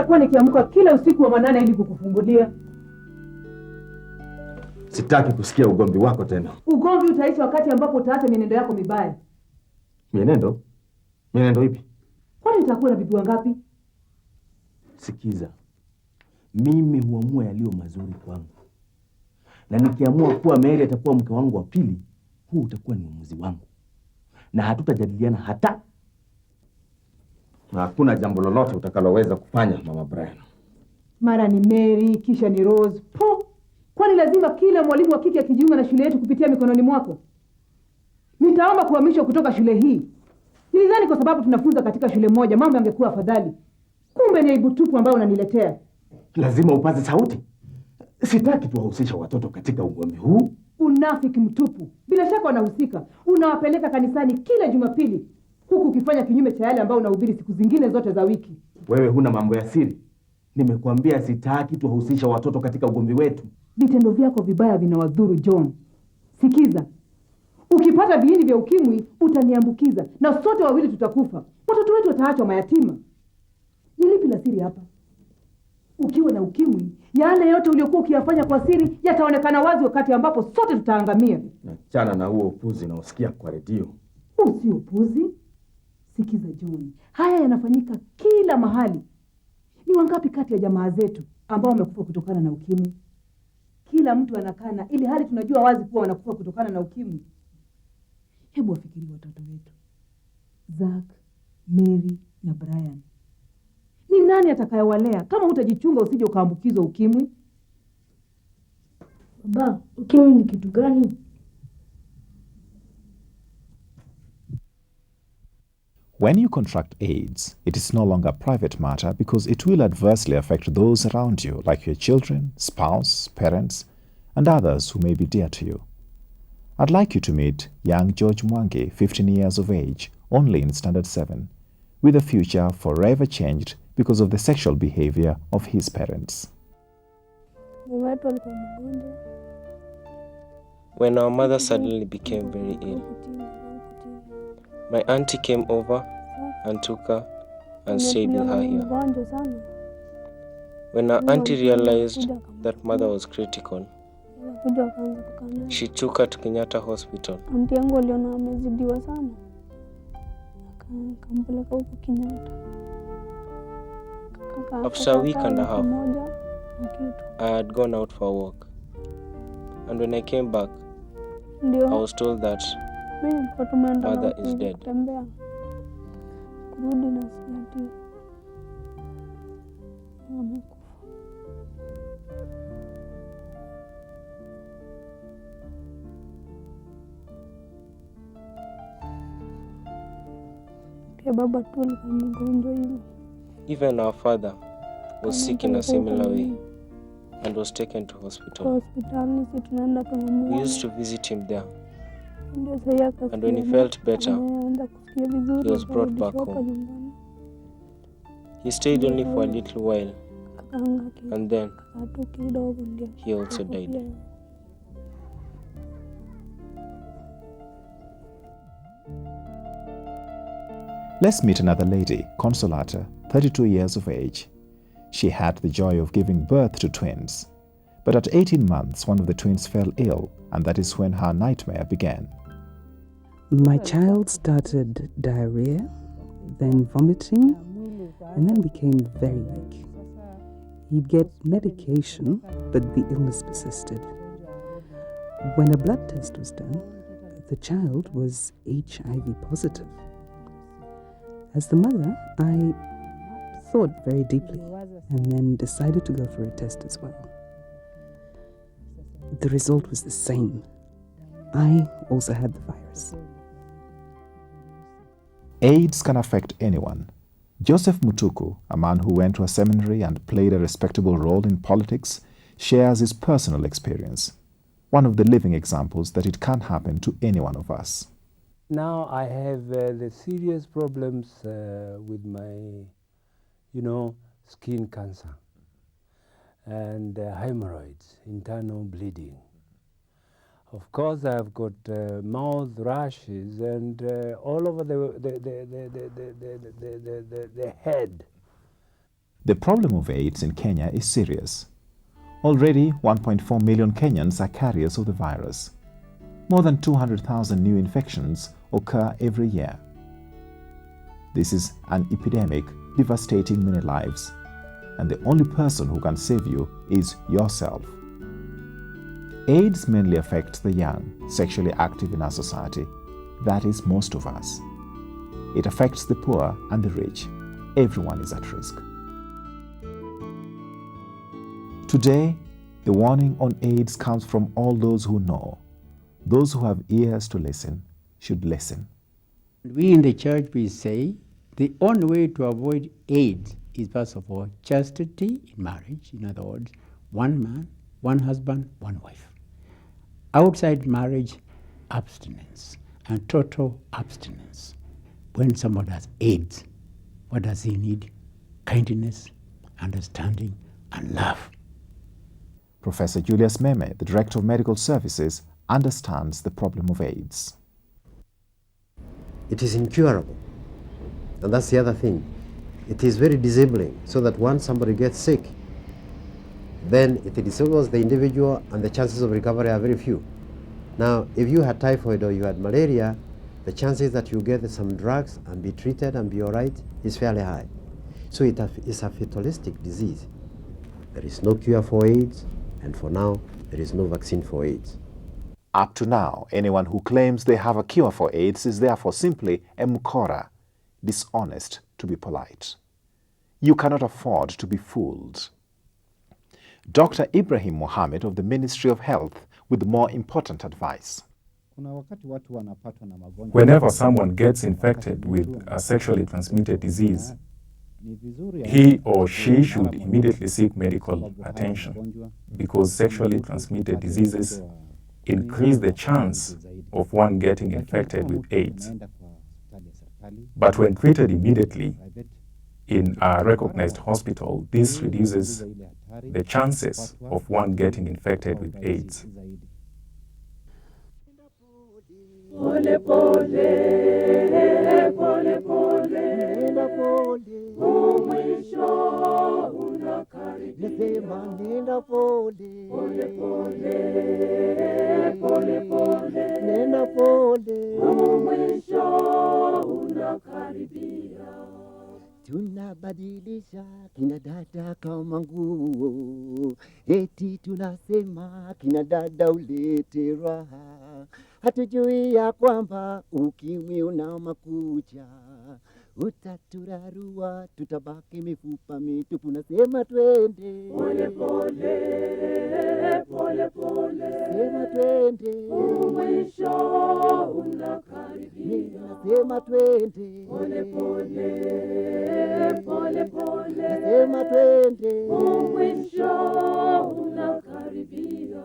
nitakuwa nikiamka kila usiku wa manane ili kukufungulia. Sitaki kusikia ugomvi wako tena. Ugomvi utaisha wakati ambapo utaacha mienendo yako mibaya. Mienendo? Mienendo ipi? Kwani nitakuwa na bibi wangapi? Sikiza. Mimi huamua yaliyo mazuri kwangu. Na nikiamua kuwa Mary atakuwa mke wangu wa pili, huu utakuwa ni uamuzi wangu. Na hatutajadiliana hata. Na hakuna jambo lolote utakaloweza kufanya, Mama Brian. Mara ni Mary, kisha ni Rose. Po! Kwani lazima kila mwalimu wa kike akijiunga na shule yetu kupitia mikononi mwako? Nitaomba kuhamishwa kutoka shule hii. Nilidhani kwa sababu tunafunza katika shule moja mambo yangekuwa afadhali. Kumbe ni aibu tupu ambayo unaniletea. Lazima upaze sauti. Sitaki tuwahusisha watoto katika ugomvi huu. Unafiki mtupu. Bila shaka wanahusika. Unawapeleka kanisani kila Jumapili, huku ukifanya kinyume cha yale ambayo unahubiri siku zingine zote za wiki. Wewe huna mambo ya siri. Nimekuambia sitaki tuwahusisha watoto katika ugomvi wetu. Vitendo vyako vibaya vinawadhuru John. Sikiza. Ukipata viini vya ukimwi utaniambukiza na sote wawili tutakufa. Watoto wetu wataachwa mayatima. Ni lipi la siri hapa? Ukiwa na ukimwi, yale yote uliokuwa ukiyafanya kwa siri yataonekana wazi wakati ambapo sote tutaangamia. Achana na huo upuzi na usikia kwa redio. Si upuzi. Sikiza John. Haya yanafanyika kila mahali. Ni wangapi kati ya jamaa zetu ambao wamekufa kutokana na ukimwi? Kila mtu anakana ili hali tunajua wazi kuwa wanakufa kutokana na ukimwi. Hebu wafikiri watoto wetu. Zack, Mary na Brian. Ni nani atakayewalea kama utajichunga usije ukaambukizwa ukimwi? Baba, ukimwi ni kitu gani? When you contract AIDS, it is no longer a private matter because it will adversely affect those around you, like your children, spouse, parents, and others who may be dear to you. I'd like you to meet young George Mangi, 15 years of age, only in Standard 7, with a future forever changed because of the sexual behavior of his parents. When our mother suddenly became very ill, my auntie came over and took her and stayed with her here. When our auntie realized that mother was critical, she took her to Kenyatta Hospital. After a week and a half, I had gone out for a walk. And when I came back, I was told that mother is dead. Even our father was sick in a similar way and was taken to hospital. We used to visit him there. And when he felt better, he was brought back home. He stayed only for a little while, and then he also died. Let's meet another lady, Consolat, 32 years of age. She had the joy of giving birth to twins. But at 18 months, one of the twins fell ill, and that is when her nightmare began. My child started diarrhea, then vomiting, and then became very weak. He'd get medication, but the illness persisted. When a blood test was done, the child was HIV positive. As the mother, I thought very deeply and then decided to go for a test as well. The result was the same. I also had the virus. AIDS can affect anyone. Joseph Mutuku, a man who went to a seminary and played a respectable role in politics, shares his personal experience. One of the living examples that it can happen to any one of us. Now I have the serious problems with my, skin cancer and hemorrhoids, internal bleeding. Of course, I've got mouth rashes and all over the head. The problem of AIDS in Kenya is serious. Already, 1.4 million Kenyans are carriers of the virus. More than 200,000 new infections occur every year. This is an epidemic devastating many lives, and the only person who can save you is yourself. AIDS mainly affects the young, sexually active in our society. That is most of us. It affects the poor and the rich. Everyone is at risk. Today, the warning on AIDS comes from all those who know. Those who have ears to listen should listen. We in the church, we say the only way to avoid AIDS is, first of all, chastity in marriage. In other words, one man, one husband, one wife. Outside marriage, abstinence and total abstinence. When someone has AIDS, what does he need? Kindness, understanding, and love. Professor Julius Meme, the Director of Medical Services, understands the problem of AIDS. It is incurable. And that's the other thing. It is very disabling, so that once somebody gets sick, then it disables the individual and the chances of recovery are very few. Now, if you had typhoid or you had malaria, the chances that you get some drugs and be treated and be all right is fairly high. So it is a fatalistic disease. There is no cure for AIDS, and for now, there is no vaccine for AIDS. Up to now, anyone who claims they have a cure for AIDS is therefore simply a mkora, dishonest to be polite. You cannot afford to be fooled. Dr. Ibrahim Mohammed of the Ministry of Health with more important advice. Whenever someone gets infected with a sexually transmitted disease, he or she should immediately seek medical attention, because sexually transmitted diseases increase the chance of one getting infected with AIDS. But when treated immediately in a recognized hospital, this reduces the chances of one getting infected with AIDS. Pole pole, pole pole, nenda pole, mwisho unakaribia. Nasema nenda pole, pole pole, pole pole, nenda pole, mwisho unakaribia. Tunabadilisha kina dada kama nguo, eti tunasema kina dada ulete raha. Hatujui ya kwamba ukimwi una makucha, utaturarua, tutabaki mifupa mitupu. Nasema twende pole pole, pole pole, nasema twende, mwisho unakaribia. Nasema twende pole pole, pole pole, nasema twende, mwisho unakaribia.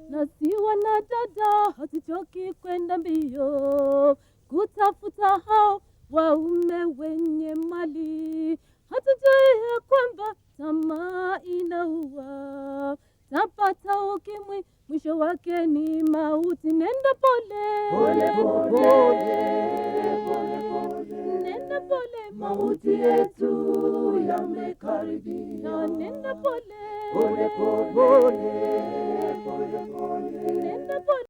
Na si wanadada hatuchoki kwenda mbio kutafuta hao waume wenye mali. Hatujui ya kwamba tamaa inaua, tapata ukimwi, mwisho wake ni mauti. Nenda pole pole pole, pole pole, nenda pole, mauti yetu yamekaribia. Nenda pole pole pole, pole pole, nenda pole.